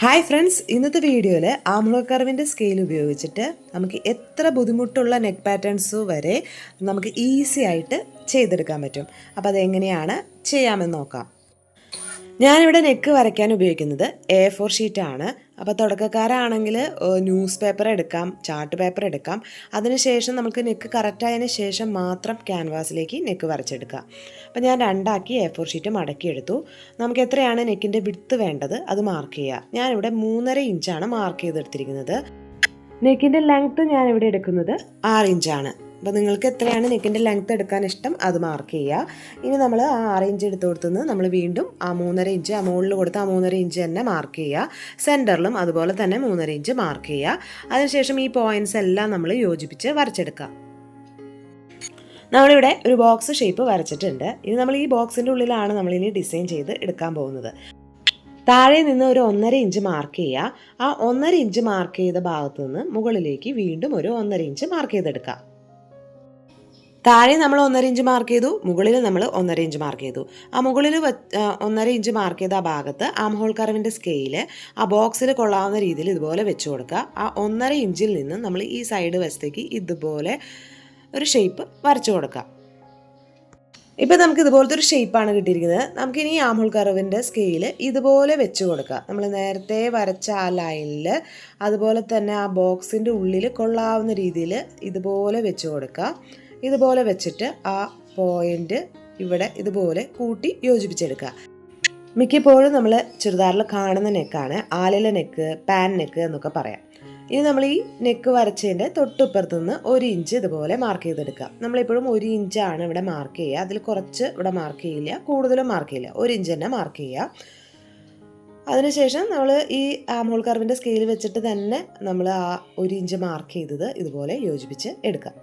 Hi friends, ഇന്നത്തെ വീഡിയോയിൽ armhole കർവിൻ്റെ scale ഉപയോഗിച്ചിട്ട് നമുക്ക് എത്ര ബുദ്ധിമുട്ടുള്ള നെക്ക് പാറ്റേൺസ് വരെ നമുക്ക് ഈസി ആയിട്ട് ചെയ്തെടുക്കാൻ പറ്റും. അപ്പോൾ അതെങ്ങനെയാണ് ചെയ്യാമെന്ന് നോക്കാം. ഞാനിവിടെ നെക്ക് വരയ്ക്കാൻ ഉപയോഗിക്കുന്നത് A4 ഷീറ്റാണ്. അപ്പോൾ തുടക്കക്കാരാണെങ്കിൽ ന്യൂസ് പേപ്പർ എടുക്കാം, ചാർട്ട് പേപ്പർ എടുക്കാം. അതിനുശേഷം നമുക്ക് നെക്ക് കറക്റ്റായതിന് ശേഷം മാത്രം ക്യാൻവാസിലേക്ക് നെക്ക് വരച്ചെടുക്കാം. അപ്പോൾ ഞാൻ രണ്ടാക്കി A4 ഷീറ്റ് മടക്കിയെടുത്തു. നമുക്ക് എത്രയാണ് നെക്കിൻ്റെ വിഡ്ത്ത് വേണ്ടത് അത് മാർക്ക് ചെയ്യുക. ഞാനിവിടെ 3.5 ഇഞ്ചാണ് മാർക്ക് ചെയ്തെടുത്തിരിക്കുന്നത്. നെക്കിൻ്റെ ലെങ്ത്ത് ഞാനിവിടെ എടുക്കുന്നത് 6 ഇഞ്ചാണ്. അപ്പോൾ നിങ്ങൾക്ക് എത്രയാണ് നെക്കിൻ്റെ ലെങ്ത്ത് എടുക്കാൻ ഇഷ്ടം അത് മാർക്ക് ചെയ്യുക. ഇനി നമ്മൾ ആ 6 ഇഞ്ച് എടുത്ത് കൊടുത്തുനിന്ന് നമ്മൾ വീണ്ടും ആ 3.5 ഇഞ്ച് ആ മുകളിൽ കൊടുത്ത് ആ 3.5 ഇഞ്ച് തന്നെ മാർക്ക് ചെയ്യുക. സെൻറ്ററിലും അതുപോലെ തന്നെ 3.5 ഇഞ്ച് മാർക്ക് ചെയ്യുക. അതിനുശേഷം ഈ പോയിൻറ്റ്സ് എല്ലാം നമ്മൾ യോജിപ്പിച്ച് വരച്ചെടുക്കുക. നമ്മളിവിടെ ഒരു ബോക്സ് ഷേപ്പ് വരച്ചിട്ടുണ്ട്. ഇനി നമ്മൾ ഈ ബോക്സിൻ്റെ ഉള്ളിലാണ് നമ്മളിനി ഡിസൈൻ ചെയ്ത് എടുക്കാൻ പോകുന്നത്. താഴെ നിന്ന് ഒരു 1.5 ഇഞ്ച് മാർക്ക് ചെയ്യുക. ആ 1.5 ഇഞ്ച് മാർക്ക് ചെയ്ത ഭാഗത്തു നിന്ന് മുകളിലേക്ക് വീണ്ടും ഒരു 1.5 ഇഞ്ച് മാർക്ക് ചെയ്തെടുക്കുക. താഴെ നമ്മൾ 1.5 ഇഞ്ച് മാർക്ക് ചെയ്തു, മുകളിൽ നമ്മൾ 1.5 ഇഞ്ച് മാർക്ക് ചെയ്തു. ആ മുകളിൽ 1.5 ഇഞ്ച് മാർക്ക് ചെയ്ത ആ ഭാഗത്ത് ആംഹോൾ കർവിൻ്റെ സ്കെയില് ആ ബോക്സിൽ കൊള്ളാവുന്ന രീതിയിൽ ഇതുപോലെ വെച്ച് കൊടുക്കുക. ആ 1.5 ഇഞ്ചിൽ നിന്ന് നമ്മൾ ഈ സൈഡ് വശത്തേക്ക് ഇതുപോലെ ഒരു ഷേപ്പ് വരച്ചു കൊടുക്കുക. ഇപ്പോൾ നമുക്ക് ഇതുപോലത്തെ ഒരു ഷേപ്പാണ് കിട്ടിയിരിക്കുന്നത്. നമുക്കിനി ആംഹോൾ കർവിൻ്റെ സ്കെയില് ഇതുപോലെ വെച്ച് കൊടുക്കുക. നമ്മൾ നേരത്തെ വരച്ച ആ ലൈനിൽ അതുപോലെ തന്നെ ആ ബോക്സിൻ്റെ ഉള്ളിൽ കൊള്ളാവുന്ന രീതിയിൽ ഇതുപോലെ വെച്ച് കൊടുക്കുക. ഇതുപോലെ വെച്ചിട്ട് ആ പോയിൻ്റ് ഇവിടെ ഇതുപോലെ കൂട്ടി യോജിപ്പിച്ചെടുക്കുക. മിക്കപ്പോഴും നമ്മൾ ചുരിദാറിൽ കാണുന്ന നെക്കാണ് ആലില നെക്ക്, പാൻ നെക്ക് എന്നൊക്കെ പറയാം. ഇനി നമ്മൾ ഈ നെക്ക് വരച്ചതിൻ്റെ തൊട്ടിപ്പുറത്ത് നിന്ന് 1 ഇഞ്ച് ഇതുപോലെ മാർക്ക് ചെയ്തെടുക്കുക. നമ്മളിപ്പോഴും 1 ഇഞ്ചാണ് ഇവിടെ മാർക്ക് ചെയ്യുക. അതിൽ കുറച്ച് ഇവിടെ മാർക്ക് ചെയ്യില്ല, കൂടുതലും മാർക്ക് ചെയ്യില്ല, 1 ഇഞ്ച് തന്നെ മാർക്ക് ചെയ്യുക. അതിനുശേഷം നമ്മൾ ഈ ആംഹോൾ കർവിൻ്റെ സ്കെയിൽ വെച്ചിട്ട് തന്നെ നമ്മൾ ആ 1 ഇഞ്ച് മാർക്ക് ചെയ്തത് ഇതുപോലെ യോജിപ്പിച്ച് എടുക്കാം.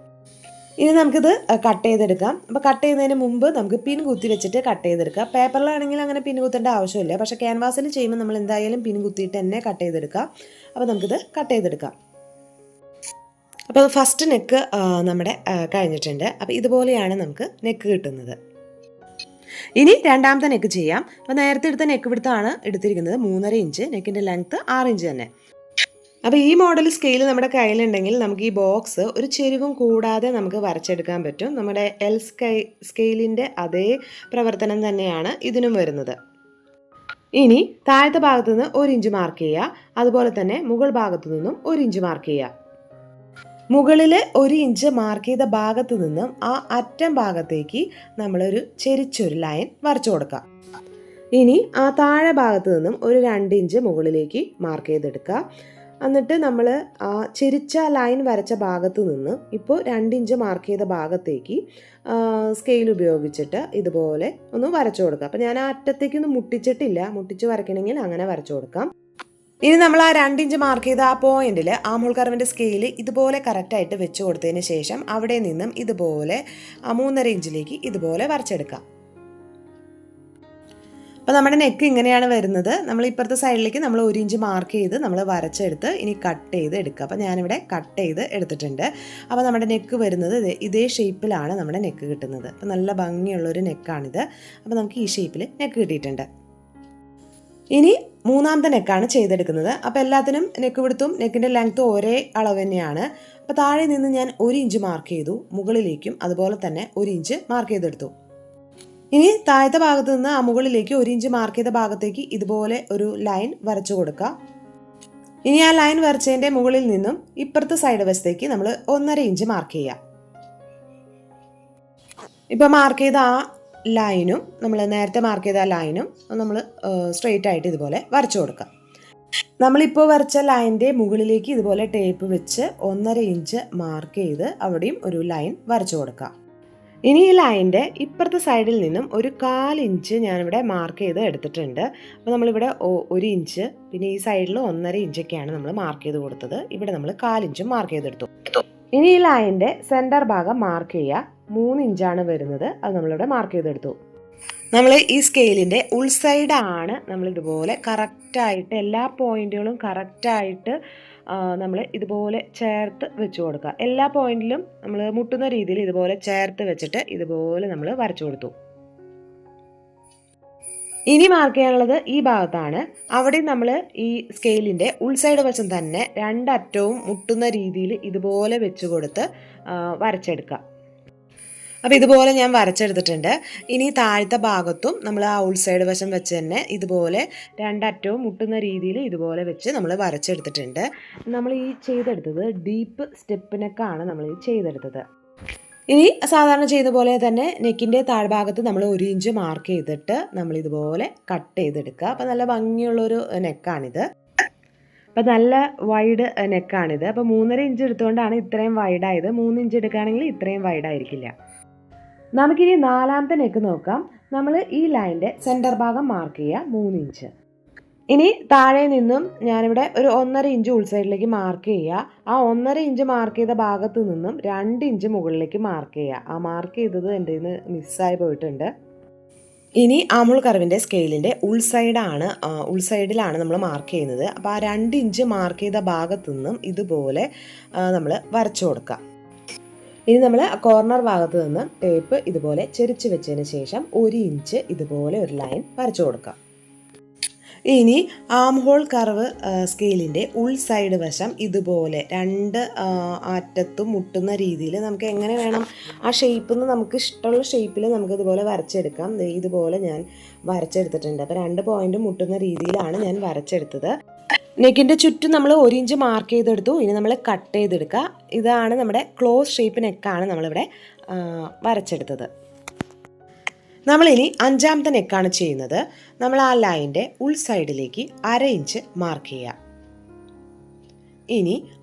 ഇനി നമുക്കിത് കട്ട് ചെയ്തെടുക്കാം. അപ്പോൾ കട്ട് ചെയ്യുന്നതിന് മുമ്പ് നമുക്ക് പിൻ കുത്തി വെച്ചിട്ട് കട്ട് ചെയ്തെടുക്കാം. പേപ്പറിലാണെങ്കിൽ അങ്ങനെ പിൻ കുത്തേണ്ട ആവശ്യമില്ല, പക്ഷേ ക്യാൻവാസിൽ ചെയ്യുമ്പോൾ നമ്മൾ എന്തായാലും പിൻ കുത്തിയിട്ട് തന്നെ കട്ട് ചെയ്തെടുക്കാം. അപ്പോൾ നമുക്കിത് കട്ട് ചെയ്തെടുക്കാം. അപ്പോൾ ഫസ്റ്റ് നെക്ക് നമ്മുടെ കഴിഞ്ഞിട്ടുണ്ട്. അപ്പോൾ ഇതുപോലെയാണ് നമുക്ക് നെക്ക് കിട്ടുന്നത്. ഇനി രണ്ടാമത്തെ നെക്ക് ചെയ്യാം. അപ്പോൾ നേരത്തെ എടുത്ത നെക്ക് വിഡ്ത്താണ് എടുത്തിരിക്കുന്നത് 3.5 ഇഞ്ച്, നെക്കിൻ്റെ ലെങ്ത്ത് 6 ഇഞ്ച് തന്നെ. അപ്പോൾ ഈ മോഡൽ സ്കെയിൽ നമ്മുടെ കയ്യിലുണ്ടെങ്കിൽ നമുക്ക് ഈ ബോക്സ് ഒരു ചെരിവും കൂടാതെ നമുക്ക് വരച്ചെടുക്കാൻ പറ്റും. നമ്മുടെ എൽ സ്കെയിലിൻ്റെ അതേ പ്രവർത്തനം തന്നെയാണ് ഇതിനും വരുന്നത്. ഇനി താഴത്തെ ഭാഗത്തു നിന്ന് 1 ഇഞ്ച് മാർക്ക് ചെയ്യുക. അതുപോലെ തന്നെ മുകൾ ഭാഗത്തു നിന്നും 1 ഇഞ്ച് മാർക്ക് ചെയ്യുക. മുകളിൽ 1 ഇഞ്ച് മാർക്ക് ചെയ്ത ഭാഗത്തു നിന്നും ആ അറ്റം ഭാഗത്തേക്ക് നമ്മളൊരു ചെരിച്ചൊരു ലൈൻ വരച്ചു കൊടുക്കുക. ഇനി ആ താഴെ ഭാഗത്തു നിന്നും ഒരു 2 ഇഞ്ച് മുകളിലേക്ക് മാർക്ക് ചെയ്തെടുക്കുക. എന്നിട്ട് നമ്മൾ ആ ചെരിച്ച ലൈൻ വരച്ച ഭാഗത്തു നിന്ന് ഇപ്പോൾ 2 ഇഞ്ച് മാർക്ക് ചെയ്ത ഭാഗത്തേക്ക് സ്കെയിൽ ഉപയോഗിച്ചിട്ട് ഇതുപോലെ ഒന്ന് വരച്ചു കൊടുക്കുക. അപ്പോൾ ഞാൻ ആ അറ്റത്തേക്കൊന്നും മുട്ടിച്ചിട്ടില്ല, മുട്ടിച്ച് വരയ്ക്കണമെങ്കിൽ അങ്ങനെ വരച്ചു കൊടുക്കാം. ഇനി നമ്മൾ ആ 2 ഇഞ്ച് മാർക്ക് ചെയ്ത ആ പോയിന്റിൽ ആംഹോൾ കർവിൻ്റെ സ്കെയിൽ ഇതുപോലെ കറക്റ്റായിട്ട് വെച്ച് കൊടുത്തതിന് ശേഷം അവിടെ നിന്നും ഇതുപോലെ ആ 3.5 ഇഞ്ചിലേക്ക് ഇതുപോലെ വരച്ചെടുക്കാം. അപ്പോൾ നമ്മുടെ നെക്ക് ഇങ്ങനെയാണ് വരുന്നത്. നമ്മൾ ഇപ്പുറത്തെ സൈഡിലേക്ക് നമ്മൾ 1 ഇഞ്ച് മാർക്ക് ചെയ്ത് നമ്മൾ വരച്ചെടുത്ത് ഇനി കട്ട് ചെയ്ത് എടുക്കുക. അപ്പോൾ ഞാനിവിടെ കട്ട് ചെയ്ത് എടുത്തിട്ടുണ്ട്. അപ്പോൾ നമ്മുടെ നെക്ക് വരുന്നത് ഇതേ ഷേപ്പിലാണ് നമ്മുടെ നെക്ക് കിട്ടുന്നത്. അപ്പോൾ നല്ല ഭംഗിയുള്ളൊരു നെക്കാണിത്. അപ്പോൾ നമുക്ക് ഈ ഷേപ്പിൽ നെക്ക് കിട്ടിയിട്ടുണ്ട്. ഇനി മൂന്നാമത്തെ നെക്കാണ് ചെയ്തെടുക്കുന്നത്. അപ്പോൾ എല്ലാത്തിനും നെക്ക് വിഡ്ത്തും നെക്കിൻ്റെ ലെങ്ത്തും ഒരേ അളവ് തന്നെയാണ്. അപ്പോൾ താഴെ നിന്ന് ഞാൻ 1 ഇഞ്ച് മാർക്ക് ചെയ്തു, മുകളിലേക്കും അതുപോലെ തന്നെ 1 ഇഞ്ച് മാർക്ക് ചെയ്തെടുത്തു. ഇനി താഴത്തെ ഭാഗത്ത് നിന്ന് ആ മുകളിലേക്ക് 1 ഇഞ്ച് മാർക്ക് ചെയ്ത ഭാഗത്തേക്ക് ഇതുപോലെ ഒരു ലൈൻ വരച്ചു കൊടുക്കുക. ഇനി ആ ലൈൻ വരച്ചതിൻ്റെ മുകളിൽ നിന്നും ഇപ്പുറത്തെ സൈഡ് വശത്തേക്ക് നമ്മൾ 1.5 ഇഞ്ച് മാർക്ക് ചെയ്യുക. ഇപ്പോൾ മാർക്ക് ചെയ്ത ആ ലൈനും നമ്മൾ നേരത്തെ മാർക്ക് ചെയ്ത ആ ലൈനും നമ്മൾ സ്ട്രെയിറ്റ് ആയിട്ട് ഇതുപോലെ വരച്ചു കൊടുക്കുക. നമ്മളിപ്പോൾ വരച്ച ലൈനിൻ്റെ മുകളിലേക്ക് ഇതുപോലെ ടേപ്പ് വെച്ച് 1.5 ഇഞ്ച് മാർക്ക് ചെയ്ത് അവിടെയും ഒരു ലൈൻ വരച്ചു കൊടുക്കുക. ഇനി ഈ ലൈനിൻ്റെ ഇപ്പുറത്തെ സൈഡിൽ നിന്നും ഒരു 1/4 ഇഞ്ച് ഞാനിവിടെ മാർക്ക് ചെയ്ത് എടുത്തിട്ടുണ്ട്. അപ്പോൾ നമ്മളിവിടെ 1 ഇഞ്ച് പിന്നെ ഈ സൈഡിൽ 1.5 ഇഞ്ചൊക്കെയാണ് നമ്മൾ മാർക്ക് ചെയ്ത് കൊടുത്തത്. ഇവിടെ നമ്മൾ 1/4 ഇഞ്ചും മാർക്ക് ചെയ്തെടുത്തു. ഇനി ഈ ലൈനിൻ്റെ സെൻറ്റർ ഭാഗം മാർക്ക് ചെയ്യുക. 3 ഇഞ്ചാണ് വരുന്നത്, അത് നമ്മളിവിടെ മാർക്ക് ചെയ്തെടുത്തു. നമ്മൾ ഈ സ്കെയിലിൻ്റെ ഉൾസൈഡാണ് നമ്മളിതുപോലെ കറക്റ്റായിട്ട് എല്ലാ പോയിൻറ്റുകളും കറക്റ്റായിട്ട് നമ്മൾ ഇതുപോലെ ചേർത്ത് വെച്ച് കൊടുക്കുക. എല്ലാ പോയിന്റിലും നമ്മൾ മുട്ടുന്ന രീതിയിൽ ഇതുപോലെ ചേർത്ത് വെച്ചിട്ട് ഇതുപോലെ നമ്മൾ വരച്ചു കൊടുത്തു. ഇനി മാർക്ക് ചെയ്യാനുള്ളത് ഈ ഭാഗത്താണ്. അവിടെ നമ്മൾ ഈ സ്കെയിലിൻ്റെ ഉൾസൈഡ് വശം തന്നെ രണ്ടറ്റവും മുട്ടുന്ന രീതിയിൽ ഇതുപോലെ വെച്ച് കൊടുത്ത് വരച്ചെടുക്കുക. അപ്പോൾ ഇതുപോലെ ഞാൻ വരച്ചെടുത്തിട്ടുണ്ട്. ഇനി താഴത്തെ ഭാഗത്തും നമ്മൾ ആ ഉൾസൈഡ് വശം വെച്ച് തന്നെ ഇതുപോലെ രണ്ടറ്റവും മുട്ടുന്ന രീതിയിൽ ഇതുപോലെ വെച്ച് നമ്മൾ വരച്ചെടുത്തിട്ടുണ്ട്. നമ്മൾ ഈ ചെയ്തെടുത്തത് ഡീപ്പ് സ്റ്റെപ്പിനൊക്കെയാണ് നമ്മൾ ഈ ചെയ്തെടുത്തത്. ഇനി സാധാരണ ചെയ്ത പോലെ തന്നെ നെക്കിൻ്റെ താഴ്ഭാഗത്ത് നമ്മൾ 1 ഇഞ്ച് മാർക്ക് ചെയ്തിട്ട് നമ്മൾ ഇതുപോലെ കട്ട് ചെയ്തെടുക്കുക. അപ്പോൾ നല്ല ഭംഗിയുള്ളൊരു നെക്കാണിത്. അപ്പോൾ നല്ല വൈഡ് നെക്കാണിത്. അപ്പോൾ 3.5 ഇഞ്ച് എടുത്തുകൊണ്ടാണ് ഇത്രയും വൈഡായത്. 3 ഇഞ്ച് എടുക്കുകയാണെങ്കിൽ ഇത്രയും വൈഡായിരിക്കില്ല. നമുക്കിനി 4ാമത്തെ നെക്ക് നോക്കാം. നമ്മൾ ഈ ലൈൻ്റെ സെൻറ്റർ ഭാഗം മാർക്ക് ചെയ്യുക 3 ഇഞ്ച്. ഇനി താഴെ നിന്നും ഞാനിവിടെ ഒരു 1.5 ഇഞ്ച് ഉൾസൈഡിലേക്ക് മാർക്ക് ചെയ്യുക. ആ 1.5 ഇഞ്ച് മാർക്ക് ചെയ്ത ഭാഗത്തു നിന്നും 2 ഇഞ്ച് മുകളിലേക്ക് മാർക്ക് ചെയ്യുക. ആ മാർക്ക് ചെയ്തത് എൻ്റെ നിന്ന് മിസ്സായി പോയിട്ടുണ്ട്. ഇനി ആംഹോൾ കർവിൻ്റെ സ്കെയിലിൻ്റെ ഉൾസൈഡിലാണ് നമ്മൾ മാർക്ക് ചെയ്യുന്നത്. അപ്പോൾ ആ 2 ഇഞ്ച് മാർക്ക് ചെയ്ത ഭാഗത്തു നിന്നും ഇതുപോലെ നമ്മൾ വരച്ചു കൊടുക്കുക. ഇനി നമ്മൾ കോർണർ ഭാഗത്ത് നിന്ന് ടേപ്പ് ഇതുപോലെ ചെരിച്ച് വെച്ചതിന് ശേഷം 1 ഇഞ്ച് ഇതുപോലെ ഒരു ലൈൻ വരച്ചു കൊടുക്കാം. ഇനി ആംഹോൾ കർവ് സ്കെയിലിൻ്റെ ഉൾസൈഡ് വശം ഇതുപോലെ 2 അറ്റത്തും മുട്ടുന്ന രീതിയിൽ നമുക്ക് എങ്ങനെ വേണം ആ ഷേപ്പിൽ നിന്ന് നമുക്ക് ഇഷ്ടമുള്ള ഷേപ്പിൽ നമുക്കിതുപോലെ വരച്ചെടുക്കാം. ഇതുപോലെ ഞാൻ വരച്ചെടുത്തിട്ടുണ്ട്. അപ്പോൾ 2 പോയിൻറ്റും മുട്ടുന്ന രീതിയിലാണ് ഞാൻ വരച്ചെടുത്തത്. നെക്കിൻ്റെ ചുറ്റും നമ്മൾ 1 ഇഞ്ച് മാർക്ക് ചെയ്തെടുത്തു. ഇനി നമ്മൾ കട്ട് ചെയ്തെടുക്കുക. ഇതാണ് നമ്മുടെ ക്ലോസ് ഷേപ്പ് നെക്കാണ് നമ്മളിവിടെ വരച്ചെടുത്തത്. നമ്മളിനി 5ാമത്തെ നെക്കാണ് ചെയ്യുന്നത്. നമ്മൾ ആ ലൈൻ്റെ ഉൾസൈഡിലേക്ക് 1/2 ഇഞ്ച് മാർക്ക് ചെയ്യുക. ഇനി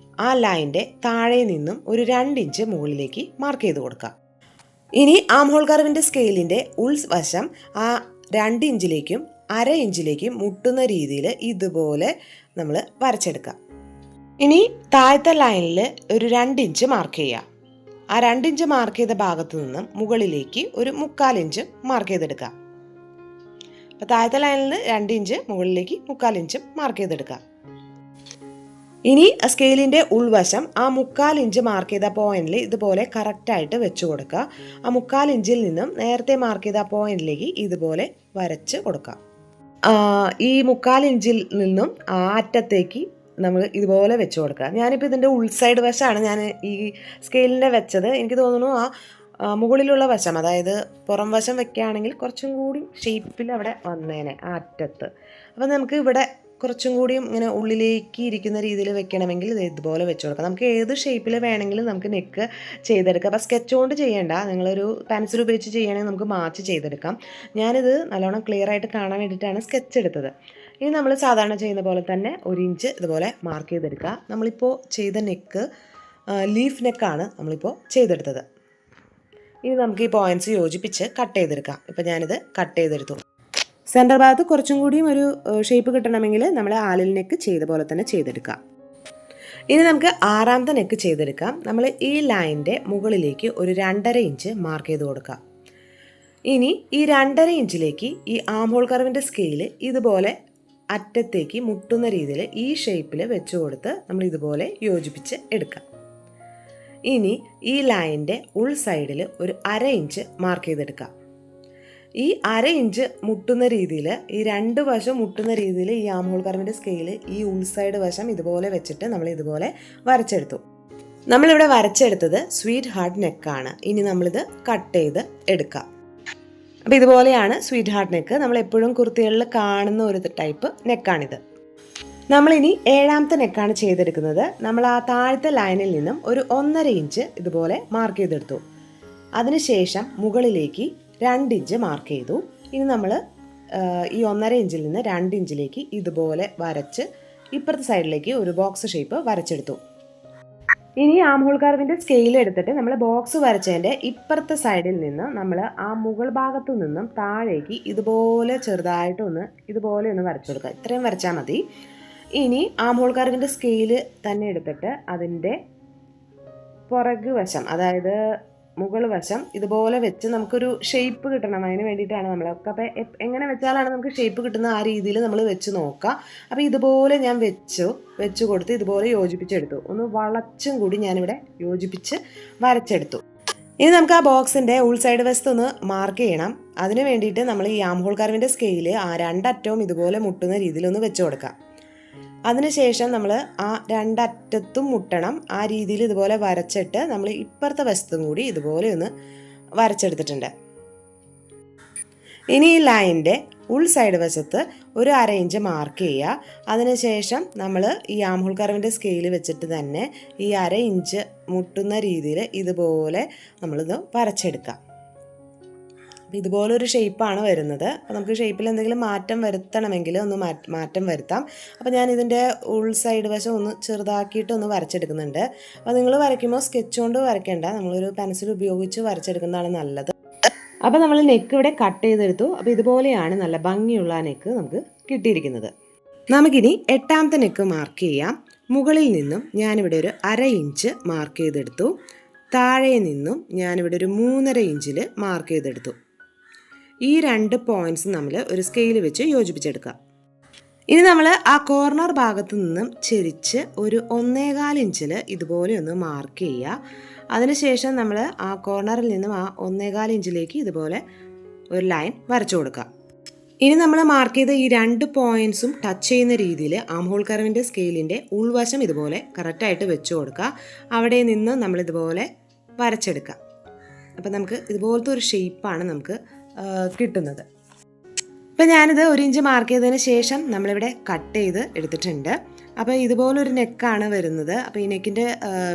ആ ലൈൻ്റെ താഴെ നിന്നും ഒരു 2 ഇഞ്ച് മുകളിലേക്ക് മാർക്ക് ചെയ്ത് കൊടുക്കുക. ഇനി ആംഹോൾ കർവിൻ്റെ സ്കെയിലിൻ്റെ ഉൾവശം ആ 2 ഇഞ്ചിലേക്കും 1/2 ഇഞ്ചിലേക്കും മുട്ടുന്ന രീതിയിൽ ഇതുപോലെ നമ്മൾ വരച്ചെടുക്കുക. ഇനി താഴത്തെ ലൈനിൽ ഒരു 2 ഇഞ്ച് മാർക്ക് ചെയ്യുക. ആ 2 ഇഞ്ച് മാർക്ക് ചെയ്ത ഭാഗത്തു നിന്നും മുകളിലേക്ക് ഒരു 3/4 ഇഞ്ച് മാർക്ക് ചെയ്തെടുക്കുക. അപ്പോൾ താഴത്തെ ലൈനിൽ 2 ഇഞ്ച് മുകളിലേക്ക് 3/4 ഇഞ്ച് മാർക്ക് ചെയ്തെടുക്കുക. ഇനി സ്കെയിലിൻ്റെ ഉൾവശം ആ 3/4 ഇഞ്ച് മാർക്ക് ചെയ്ത പോയിന്റിൽ ഇതുപോലെ കറക്റ്റായിട്ട് വെച്ച് കൊടുക്കുക. ആ 3/4 ഇഞ്ചിൽ നിന്നും നേരത്തെ മാർക്ക് ചെയ്ത പോയിന്റിലേക്ക് ഇതുപോലെ വരച്ച് കൊടുക്കുക. ഈ 3/4 ഇഞ്ചിൽ നിന്നും ആ അറ്റത്തേക്ക് നമ്മൾ ഇതുപോലെ വെച്ച് കൊടുക്കുക. ഞാനിപ്പോൾ ഇതിൻ്റെ ഉൾസൈഡ് വശമാണ് ഞാൻ ഈ സ്കെയിലിൻ്റെ വെച്ചത്. എനിക്ക് തോന്നുന്നു ആ മുകളിലുള്ള വശം, അതായത് പുറം വശം വെക്കുകയാണെങ്കിൽ കുറച്ചും കൂടി ഷേപ്പിൽ അവിടെ വന്നേനെ ആ അറ്റത്ത്. അപ്പോൾ നമുക്ക് ഇവിടെ കുറച്ചും കൂടിയും ഇങ്ങനെ ഉള്ളിലേക്ക് ഇരിക്കുന്ന രീതിയിൽ വെക്കണമെങ്കിൽ ഇതുപോലെ വെച്ച് കൊടുക്കാം. നമുക്ക് ഏത് ഷേപ്പിൽ വേണമെങ്കിലും നമുക്ക് നെക്ക് ചെയ്തെടുക്കാം. അപ്പോൾ സ്കെച്ച് കൊണ്ട് ചെയ്യേണ്ട, നിങ്ങളൊരു പെൻസിൽ ഉപയോഗിച്ച് ചെയ്യുകയാണെങ്കിൽ നമുക്ക് മാച്ച് ചെയ്തെടുക്കാം. ഞാനിത് നല്ലോണം ക്ലിയർ ആയിട്ട് കാണാൻ വേണ്ടിയിട്ടാണ് സ്കെച്ച് എടുത്തത്. ഇനി നമ്മൾ സാധാരണ ചെയ്യുന്ന പോലെ തന്നെ 1 ഇഞ്ച് ഇതുപോലെ മാർക്ക് ചെയ്തെടുക്കുക. നമ്മളിപ്പോൾ ചെയ്ത നെക്ക് ലീഫ് നെക്കാണ് നമ്മളിപ്പോൾ ചെയ്തെടുത്തത്. ഇനി നമുക്ക് ഈ പോയിൻറ്റ്സ് യോജിപ്പിച്ച് കട്ട് ചെയ്തെടുക്കാം. ഇപ്പോൾ ഞാനിത് കട്ട് ചെയ്തെടുത്തു. സെൻറ്റർ ഭാഗത്ത് കുറച്ചും കൂടിയും ഒരു ഷേപ്പ് കിട്ടണമെങ്കിൽ നമ്മൾ ആലിൽ നെക്ക് ചെയ്ത പോലെ തന്നെ ചെയ്തെടുക്കാം. ഇനി നമുക്ക് 6ാമത്തെ നെക്ക് ചെയ്തെടുക്കാം. നമ്മൾ ഈ ലൈനിൻ്റെ മുകളിലേക്ക് ഒരു 2.5 ഇഞ്ച് മാർക്ക് ചെയ്ത് കൊടുക്കാം. ഇനി ഈ 2.5 ഇഞ്ചിലേക്ക് ഈ ആംഹോൾ കർവിൻ്റെ സ്കെയിൽ ഇതുപോലെ അറ്റത്തേക്ക് മുട്ടുന്ന രീതിയിൽ ഈ ഷേപ്പിൽ വെച്ച് കൊടുത്ത് നമ്മൾ ഇതുപോലെ യോജിപ്പിച്ച് എടുക്കാം. ഇനി ഈ ലൈനിൻ്റെ ഉൾസൈഡിൽ ഒരു 1/2 ഇഞ്ച് മാർക്ക് ചെയ്തെടുക്കാം. ഈ 1/2 ഇഞ്ച് മുട്ടുന്ന രീതിയിൽ, ഈ 2 വശം മുട്ടുന്ന രീതിയിൽ ഈ ആംഹോൾ കർവിൻ്റെ സ്കെയിൽ ഈ ഉൾസൈഡ് വശം ഇതുപോലെ വെച്ചിട്ട് നമ്മൾ ഇതുപോലെ വരച്ചെടുത്തു. നമ്മളിവിടെ വരച്ചെടുത്തത് സ്വീറ്റ് ഹാർട്ട് നെക്കാണ്. ഇനി നമ്മളിത് കട്ട് ചെയ്ത് എടുക്കാം. അപ്പോൾ ഇതുപോലെയാണ് സ്വീറ്റ് ഹാർട്ട് നെക്ക്. നമ്മൾ എപ്പോഴും കുർത്തികളിൽ കാണുന്ന ഒരു ടൈപ്പ് നെക്കാണിത്. നമ്മളിനി 7ാമത്തെ നെക്കാണ് ചെയ്തെടുക്കുന്നത്. നമ്മൾ ആ താഴത്തെ ലൈനിൽ നിന്നും ഒരു 1.5 ഇഞ്ച് ഇതുപോലെ മാർക്ക് ചെയ്തെടുത്തു. അതിനുശേഷം മുകളിലേക്ക് 2 ഇഞ്ച് മാർക്ക് ചെയ്തു. ഇനി നമ്മൾ ഈ 1.5 ഇഞ്ചിൽ നിന്ന് 2 ഇഞ്ചിലേക്ക് ഇതുപോലെ വരച്ച് ഇപ്പുറത്തെ സൈഡിലേക്ക് ഒരു ബോക്സ് ഷേപ്പ് വരച്ചെടുത്തു. ഇനി ആംഹോൾ കർവിൻ്റെ സ്കെയിൽ എടുത്തിട്ട് നമ്മൾ ബോക്സ് വരച്ചതിൻ്റെ ഇപ്പുറത്തെ സൈഡിൽ നിന്ന് നമ്മൾ ആ മുകൾ ഭാഗത്തു നിന്നും താഴേക്ക് ഇതുപോലെ ചെറുതായിട്ടൊന്ന് ഇതുപോലെ ഒന്ന് വരച്ചു കൊടുക്കുക. ഇത്രയും വരച്ചാൽ മതി. ഇനി ആംഹോൾ കർവിൻ്റെ സ്കെയിൽ തന്നെ എടുത്തിട്ട് അതിൻ്റെ പുറകു വശം, അതായത് മുകൾ വശം ഇതുപോലെ വെച്ച് നമുക്കൊരു ഷേപ്പ് കിട്ടണം. അതിന് വേണ്ടിയിട്ടാണ് നമ്മളൊക്കെ. അപ്പോൾ എങ്ങനെ വെച്ചാലാണ് നമുക്ക് ഷേപ്പ് കിട്ടുന്ന ആ രീതിയിൽ നമ്മൾ വെച്ച് നോക്കുക. അപ്പോൾ ഇതുപോലെ ഞാൻ വെച്ച് കൊടുത്ത് ഇതുപോലെ യോജിപ്പിച്ചെടുത്തു. ഒന്ന് വളച്ചും കൂടി ഞാനിവിടെ യോജിപ്പിച്ച് വരച്ചെടുത്തു. ഇനി നമുക്ക് ആ ബോക്സിൻ്റെ ഉൾസൈഡ് വശത്ത് ഒന്ന് മാർക്ക് ചെയ്യണം. അതിന് വേണ്ടിയിട്ട് നമ്മൾ ഈ ആം ഹോൾ കർവിൻ്റെ സ്കെയിൽ ആ രണ്ടറ്റവും ഇതുപോലെ മുട്ടുന്ന രീതിയിലൊന്ന് വെച്ച് കൊടുക്കാം. അതിനുശേഷം നമ്മൾ ആ രണ്ടറ്റത്തും മുട്ടണം. ആ രീതിയിൽ ഇതുപോലെ വരച്ചിട്ട് നമ്മൾ ഇപ്പുറത്തെ വശത്തും കൂടി ഇതുപോലെ ഒന്ന് വരച്ചെടുത്തിട്ടുണ്ട്. ഇനി ഈ ലൈനിൻ്റെ ഉൾ സൈഡ് വശത്ത് ഒരു 1/2 ഇഞ്ച് മാർക്ക് ചെയ്യുക. അതിനുശേഷം നമ്മൾ ഈ ആം ഹോൾ കർവിൻ്റെ സ്കെയിൽ വെച്ചിട്ട് തന്നെ ഈ 1/2 ഇഞ്ച് മുട്ടുന്ന രീതിയിൽ ഇതുപോലെ നമ്മളിത് വരച്ചെടുക്കാം. ഇതുപോലൊരു ഷേപ്പാണ് വരുന്നത്. അപ്പോൾ നമുക്ക് ഷേപ്പിൽ എന്തെങ്കിലും മാറ്റം വരുത്തണമെങ്കിൽ ഒന്ന് മാറ്റം വരുത്താം. അപ്പോൾ ഞാൻ ഇതിൻ്റെ ഉൾ സൈഡ് വശം ഒന്ന് ചെറുതാക്കിയിട്ട് ഒന്ന് വരച്ചെടുക്കുന്നുണ്ട്. അപ്പോൾ നിങ്ങൾ വരയ്ക്കുമ്പോൾ സ്കെച്ച് കൊണ്ട് വരയ്ക്കേണ്ട, നമ്മളൊരു പെൻസിൽ ഉപയോഗിച്ച് വരച്ചെടുക്കുന്നതാണ് നല്ലത്. അപ്പോൾ നമ്മൾ നെക്ക് ഇവിടെ കട്ട് ചെയ്തെടുത്തു. അപ്പോൾ ഇതുപോലെയാണ് നല്ല ഭംഗിയുള്ള നെക്ക് നമുക്ക് കിട്ടിയിരിക്കുന്നത്. നമുക്കിനി 8ാമത്തെ നെക്ക് മാർക്ക് ചെയ്യാം. മുകളിൽ നിന്നും ഞാനിവിടെ ഒരു 1/2 ഇഞ്ച് മാർക്ക് ചെയ്തെടുത്തു. താഴെ നിന്നും ഞാനിവിടെ ഒരു 3.5 ഇഞ്ചിൽ മാർക്ക് ചെയ്തെടുത്തു. ഈ 2 പോയിൻറ്റ്സ് നമ്മൾ ഒരു സ്കെയിൽ വെച്ച് യോജിപ്പിച്ചെടുക്കാം. ഇനി നമ്മൾ ആ കോർണർ ഭാഗത്തു നിന്നും ചെരിച്ച് ഒരു 1.25 ഇഞ്ചിൽ ഇതുപോലെ ഒന്ന് മാർക്ക് ചെയ്യുക. അതിനുശേഷം നമ്മൾ ആ കോർണറിൽ നിന്നും ആ 1.25 ഇഞ്ചിലേക്ക് ഇതുപോലെ ഒരു ലൈൻ വരച്ചു കൊടുക്കുക. ഇനി നമ്മൾ മാർക്ക് ചെയ്ത ഈ 2 പോയിൻറ്റ്സും ടച്ച് ചെയ്യുന്ന രീതിയിൽ ആം ഹോൾ കർവിൻ്റെ സ്കെയിലിൻ്റെ ഉൾവശം ഇതുപോലെ കറക്റ്റായിട്ട് വെച്ച് കൊടുക്കുക. അവിടെ നിന്ന് നമ്മളിതുപോലെ വരച്ചെടുക്കുക. അപ്പോൾ നമുക്ക് ഇതുപോലത്തെ ഒരു ഷേപ്പാണ് നമുക്ക് കിട്ടുന്നത്. അപ്പോൾ ഞാനിത് 1 ഇഞ്ച് മാർക്ക് ചെയ്തതിന് ശേഷം നമ്മളിവിടെ കട്ട് ചെയ്ത് എടുത്തിട്ടുണ്ട്. അപ്പോൾ ഇതുപോലൊരു നെക്കാണ് വരുന്നത്. അപ്പോൾ ഈ നെക്കിൻ്റെ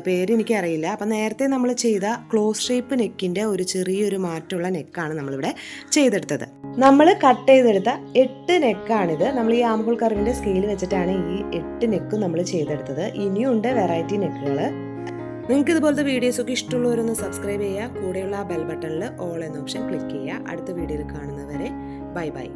പേര് എനിക്കറിയില്ല. അപ്പോൾ നേരത്തെ നമ്മൾ ചെയ്ത ക്ലോസ് ഷേപ്പ് നെക്കിൻ്റെ ഒരു ചെറിയൊരു മാറ്റമുള്ള നെക്കാണ് നമ്മളിവിടെ ചെയ്തെടുത്തത്. നമ്മൾ കട്ട് ചെയ്തെടുത്ത 8 നെക്കാണിത്. നമ്മൾ ഈ ആം ഹോൾ കർവിൻ്റെ സ്കെയിൽ വെച്ചിട്ടാണ് ഈ 8 നെക്കും നമ്മൾ ചെയ്തെടുത്തത്. ഇനിയുണ്ട് വെറൈറ്റി നെക്കുകൾ. നിങ്ങൾക്ക് ഇതുപോലത്തെ വീഡിയോസൊക്കെ ഇഷ്ടമുള്ളവരൊന്ന് സബ്സ്ക്രൈബ് ചെയ്യുക. കൂടെയുള്ള ആ ബെൽ ബട്ടണിൽ ഓൾ എന്ന ഓപ്ഷൻ ക്ലിക്ക് ചെയ്യുക. അടുത്ത വീഡിയോയിൽ കാണുന്നവരെ ബൈ ബൈ.